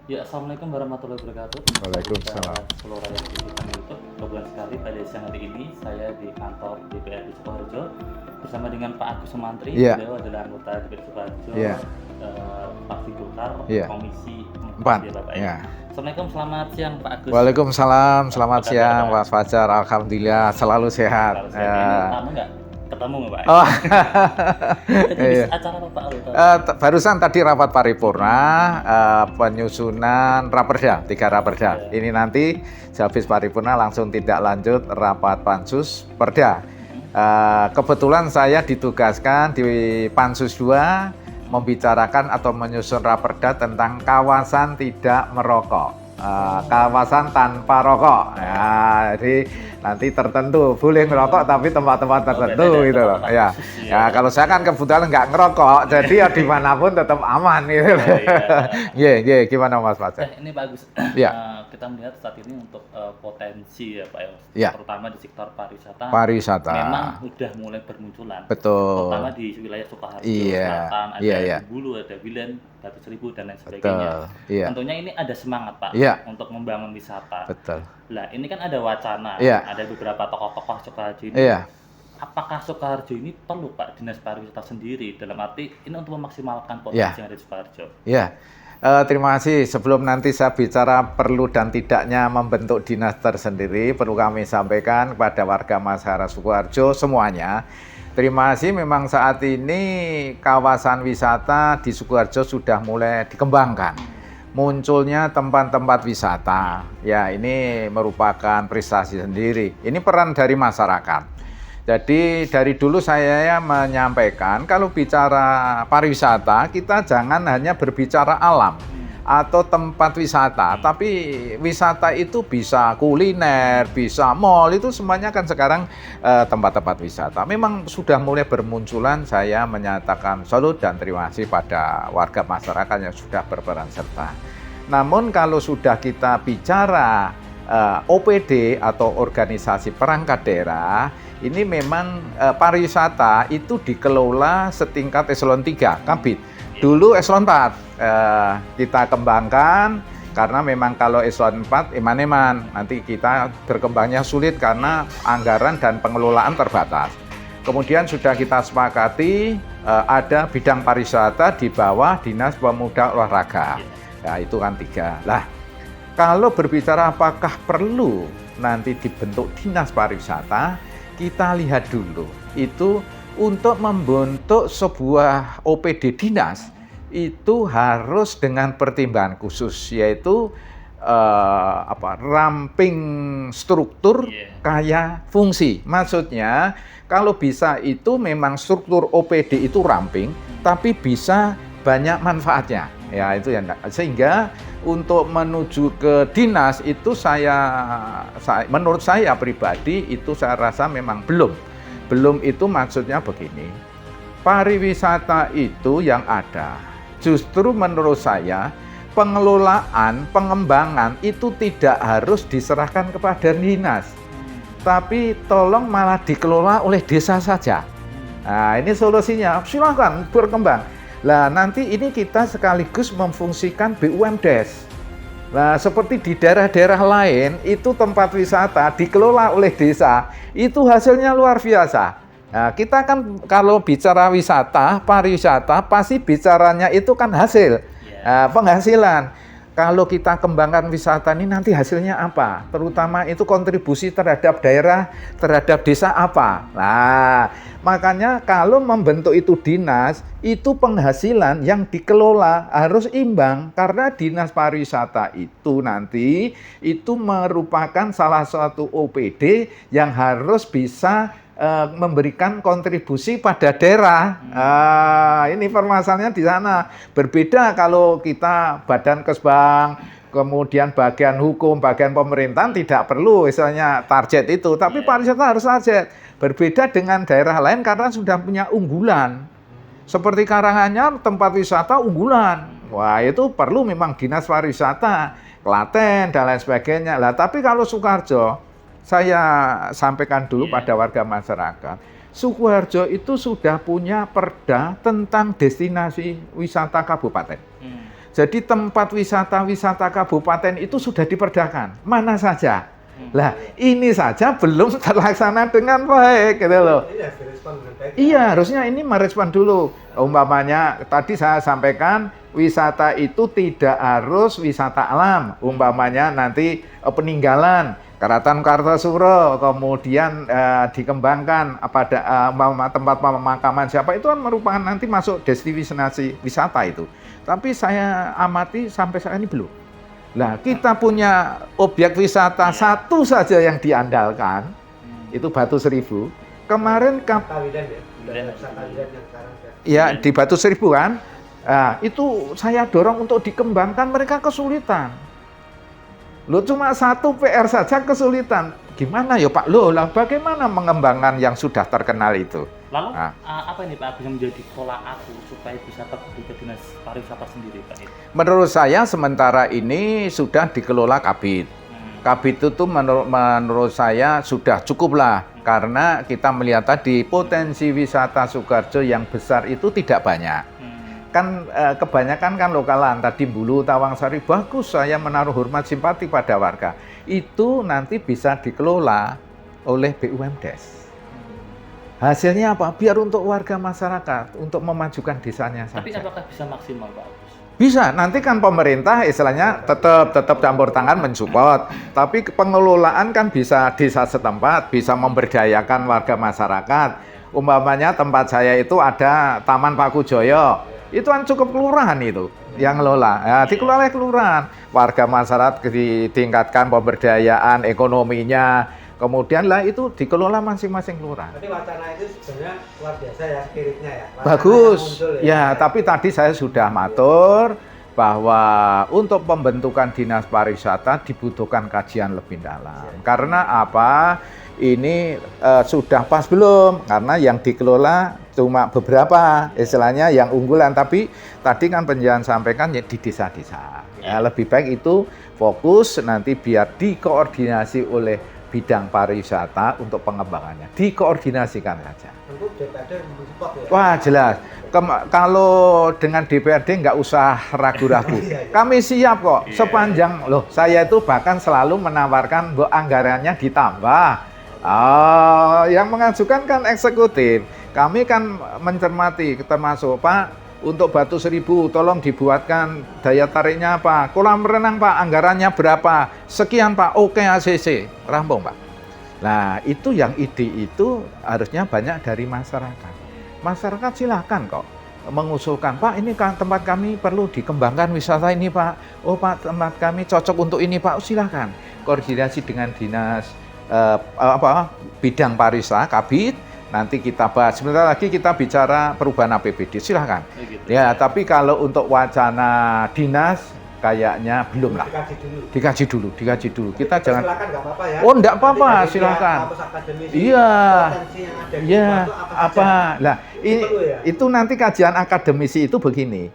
Ya, assalamualaikum warahmatullahi wabarakatuh. Waalaikumsalam. Saudara seluruh rakyat Kecamatan YouTube. Kebetulan sekali pada siang hari ini saya di kantor DPRD Sukoharjo bersama dengan Pak Agus Sumantri. Iya, Beliau adalah anggota DPRD Sukoharjo, iya, Fraksi Golkar, iya. Komisi 4 4, ya Bapak ya. ya. Assalamualaikum, selamat siang Pak Agus. Waalaikumsalam, selamat Apa kabar siang Pak? Mas Fajar. Alhamdulillah selalu sehat. Kalau saya ini lama nggak ketemu nggak Pak? Oh, Itu di iya. acara apa Pak? Barusan tadi rapat paripurna, penyusunan raperda, 3 raperda. Ya. Ini nanti sehabis paripurna langsung tindak lanjut rapat pansus perda. Kebetulan saya ditugaskan di Pansus 2 membicarakan atau menyusun raperda tentang kawasan tidak merokok, kawasan tanpa rokok. Ya, jadi nanti tertentu boleh ngerokok tapi tempat-tempat tertentu beda-beda gitu loh. tempat-tempat Ya, khusus ya kalau saya kan kebetulan nggak ngerokok, jadi ya dimanapun tetap aman gitu loh. Oh, iya. Gimana Mas Fajar? Ini bagus. Ya. Kita melihat saat ini untuk potensi ya Pak ya, Ya. terutama di sektor pariwisata. Pariwisata. Memang sudah mulai bermunculan. Betul. Terutama di wilayah Sukoharjo Iya, Selatan, ada iya, iya. Bulu, ada Wilen, Batu Seribu dan lain sebagainya. Betul. Iya. Tentunya ini ada semangat Pak Iya. untuk membangun wisata. Betul. Lah ini kan ada wacana, Iya. ada beberapa tokoh-tokoh Sukoharjo ini. Iya. Apakah Sukoharjo ini perlu Pak dinas pariwisata sendiri dalam arti ini untuk memaksimalkan potensi yang ada di Sukoharjo? Ya, terima kasih. Sebelum nanti saya bicara perlu dan tidaknya membentuk dinas tersendiri, perlu kami sampaikan kepada warga masyarakat Sukoharjo semuanya. Terima kasih, memang saat ini kawasan wisata di Sukoharjo sudah mulai dikembangkan. Munculnya tempat-tempat wisata, ya ini merupakan prestasi sendiri. Ini peran dari masyarakat. Jadi dari dulu saya menyampaikan kalau bicara pariwisata kita jangan hanya berbicara alam atau tempat wisata, tapi wisata itu bisa kuliner, bisa mall, itu semuanya kan sekarang tempat-tempat wisata. Memang sudah mulai bermunculan, saya menyatakan salut dan terima kasih pada warga masyarakat yang sudah berperan serta. Namun kalau sudah kita bicara OPD atau organisasi perangkat daerah, ini memang pariwisata itu dikelola setingkat eselon 3, Kabid. Dulu eselon 4 kita kembangkan karena memang kalau eselon 4 eman-eman, nanti kita berkembangnya sulit karena anggaran dan pengelolaan terbatas. Kemudian sudah kita sepakati ada bidang pariwisata di bawah Dinas Pemuda Olahraga. Ya, itu kan 3. Lah, kalau berbicara apakah perlu nanti dibentuk dinas pariwisata, kita lihat dulu. Itu untuk membentuk sebuah OPD dinas, itu harus dengan pertimbangan khusus, yaitu ramping struktur kaya fungsi. Maksudnya, kalau bisa itu memang struktur OPD itu ramping, tapi bisa banyak manfaatnya. Ya, itu yang sehingga untuk menuju ke dinas itu menurut saya pribadi itu saya rasa memang belum itu maksudnya begini. Pariwisata itu yang ada justru menurut saya pengelolaan, pengembangan itu tidak harus diserahkan kepada dinas, tapi tolong malah dikelola oleh desa saja. Nah, ini solusinya, silakan berkembang. Nah, nanti ini kita sekaligus memfungsikan BUMDes. Nah, seperti di daerah-daerah lain, itu tempat wisata dikelola oleh desa, itu hasilnya luar biasa. Nah, kita kan kalau bicara wisata, pariwisata, pasti bicaranya itu kan hasil, penghasilan. Kalau kita kembangkan wisata ini nanti hasilnya apa? Terutama itu kontribusi terhadap daerah, terhadap desa apa? Nah, makanya kalau membentuk itu dinas, itu penghasilan yang dikelola harus imbang. Karena dinas pariwisata itu nanti, itu merupakan salah satu OPD yang harus bisa memberikan kontribusi pada daerah. Ini permasalahannya di sana. Berbeda kalau kita badan kesbang, kemudian bagian hukum, bagian pemerintahan tidak perlu misalnya target itu. Tapi pariwisata harus target. Berbeda dengan daerah lain karena sudah punya unggulan. Seperti Karanganyar tempat wisata unggulan. Wah, itu perlu memang dinas pariwisata, Klaten dan lain sebagainya. Lah, tapi kalau Sukoharjo, saya sampaikan dulu pada warga masyarakat, Sukoharjo itu sudah punya perda tentang destinasi wisata kabupaten. Jadi tempat wisata-wisata kabupaten itu sudah diperdakan, mana saja. Lah, ini saja belum terlaksana dengan baik, gitu loh. Ini harus direspon dengan baik. Iya, harusnya ini merespon dulu. Umpamanya, tadi saya sampaikan, wisata itu tidak harus wisata alam. Umpamanya nanti peninggalan, Keraton Kartosuro, kemudian dikembangkan pada tempat pemakaman siapa, itu kan merupakan nanti masuk destinasi wisata itu. Tapi saya amati sampai saat ini belum. Nah, kita punya objek wisata satu saja yang diandalkan, itu Batu Seribu. Kemarin Kawidan ya, Kawidan yang sekarang ya di Batu Seribu kan, nah, itu saya dorong untuk dikembangkan, mereka kesulitan. Loh, cuma satu PR saja kesulitan. Gimana ya Pak? Loh, lah bagaimana mengembangkan yang sudah terkenal itu? Lalu apa ini Pak yang menjadi tolak aku supaya bisa kembali ke dinas pariwisata sendiri Pak? Menurut saya sementara ini sudah dikelola Kabid. Kabid itu menurut saya sudah cukup lah, karena kita melihat tadi potensi wisata Sukoharjo yang besar itu tidak banyak. Kan kebanyakan kan lokalan, tadi Bulu, Tawangsari, bagus, saya menaruh hormat simpati pada warga. Itu nanti bisa dikelola oleh BUMDes. Hasilnya apa? Biar untuk warga masyarakat, untuk memajukan desanya saja. Tapi apakah bisa maksimal Pak Agus? Bisa, nanti kan pemerintah istilahnya tetap campur tangan mensupport. Tapi pengelolaan kan bisa desa setempat, bisa memberdayakan warga masyarakat. Umpamanya tempat saya itu ada Taman Pakujoyo, itu kan cukup kelurahan itu yang ngelola. Ya, dikelola kelurahan. Warga masyarakat ditingkatkan pemberdayaan ekonominya. Kemudian lah itu dikelola masing-masing kelurahan. Tapi wacana itu sebenarnya luar biasa ya, spiritnya ya. Wacana Bagus. muncul Ya, tapi tadi saya sudah matur bahwa untuk pembentukan dinas pariwisata dibutuhkan kajian lebih dalam. Karena apa? Ini sudah pas belum? Karena yang dikelola cuma beberapa, istilahnya yang unggulan. Tapi tadi kan penjelasan sampaikan ya di desa-desa. Ya, lebih baik itu fokus nanti biar dikoordinasi oleh bidang pariwisata untuk pengembangannya. Dikoordinasikan saja. Tentu DPRD mensupport ya. Wah, jelas. Kalau dengan DPRD nggak usah ragu-ragu. Kami siap kok. Sepanjang, loh, saya itu bahkan selalu menawarkan anggarannya ditambah. Yang mengajukan kan eksekutif. Kami kan mencermati, termasuk Pak, untuk Batu Seribu, tolong dibuatkan daya tariknya apa? Kolam renang Pak, anggarannya berapa? Sekian Pak, oke ACC, rampung Pak. Nah, itu yang ide itu harusnya banyak dari masyarakat. Masyarakat silahkan kok mengusulkan, Pak ini kan tempat kami perlu dikembangkan wisata ini Pak. Oh Pak, tempat kami cocok untuk ini Pak, silahkan. Koordinasi dengan dinas bidang pariwisata, Kabid. Nanti kita bahas, sebentar lagi kita bicara perubahan APBD, silahkan. Ya, tapi kalau untuk wacana dinas, kayaknya belum lah. Dikaji dulu. Kita jangan. Silakan nggak apa-apa ya. Oh, enggak apa-apa, silakan. Iya. Iya, apa? Lah, itu nanti kajian akademisi itu begini.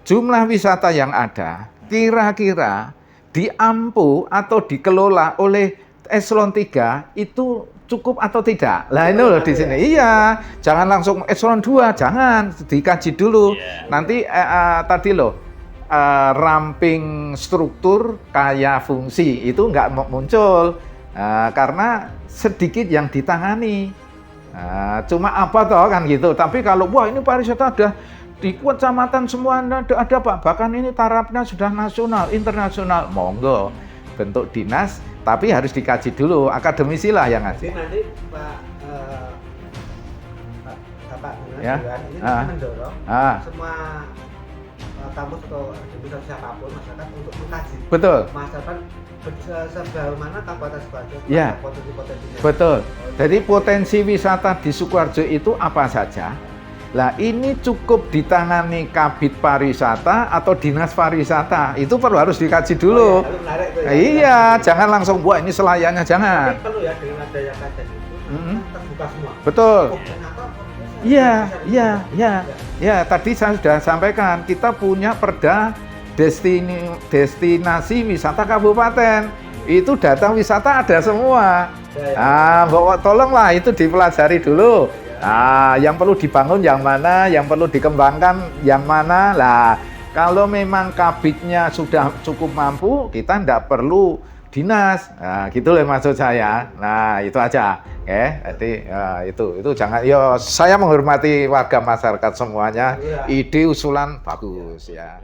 Jumlah wisata yang ada, kira-kira diampu atau dikelola oleh eselon 3 itu cukup atau tidak? Lah ini loh di sini. Iya, jangan langsung eselon 2, jangan, dikaji dulu. Nanti tadi loh ramping struktur kaya fungsi itu nggak muncul karena sedikit yang ditangani. Cuma apa toh kan gitu. Tapi kalau wah ini pariwisata ada di kecamatan semua ada Pak. Bahkan ini tarafnya sudah nasional, internasional. Monggo bentuk dinas, tapi harus dikaji dulu, akademisi lah yang ngasih. Jadi nanti Bapak ya, ini mendorong semua kampus atau bisa siapapun masyarakat untuk mengkaji. Betul. Masyarakat sejauh mana Kabupaten Sukoharjo potensi-potensinya. Betul. Jadi potensi wisata di Sukoharjo itu apa saja? Lah ini cukup ditangani Kabid Pariwisata atau Dinas Pariwisata. Itu harus dikaji dulu. Menarik tuh, iya, jangan langsung buat ini selayaknya, jangan. Tapi perlu ya dengan adanya kajian itu terbuka semua. Betul. Iya. Ya, tadi saya sudah sampaikan, kita punya perda destinasi wisata kabupaten. Itu data wisata ada semua. Tolonglah itu dipelajari dulu. Yang perlu dibangun yang mana, yang perlu dikembangkan yang mana. Lah, Kalau memang kabitnya sudah cukup mampu, kita tidak perlu dinas. Nah, gitu loh maksud saya. Nah, itu aja. Jadi itu jangan. Yo, saya menghormati warga masyarakat semuanya. Ide usulan bagus ya.